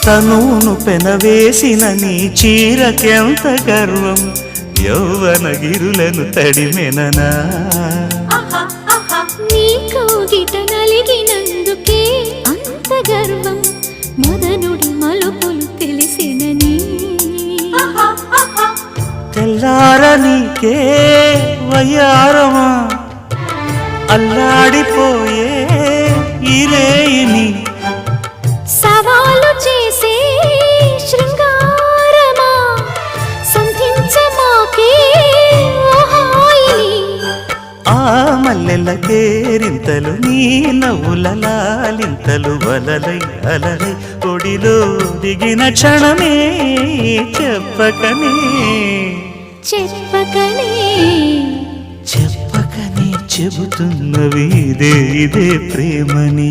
తనువును పెనవేసిన నీ చీరకెంత గర్వం యౌవన గిరులను తడిమెననా నీ కోగిట నలిగినందుకే అంత గర్వం మదనుడి మలుపులు తెలిసినని తెల్లార నీకే వయ్యారమా అల్లాడిపోయే ఇరేయిని సవాలు చేసే శృంగారమా సంధించమాకే ఆ మల్లెల కేరింతలు నీ నవ్వుల లాలింతలు వలలై అలలై ఒడిలో దిగిన క్షణమే చెప్పకనే చెప్పకనే చెప్పకనే చెబుతున్నవి ఇదే ప్రేమని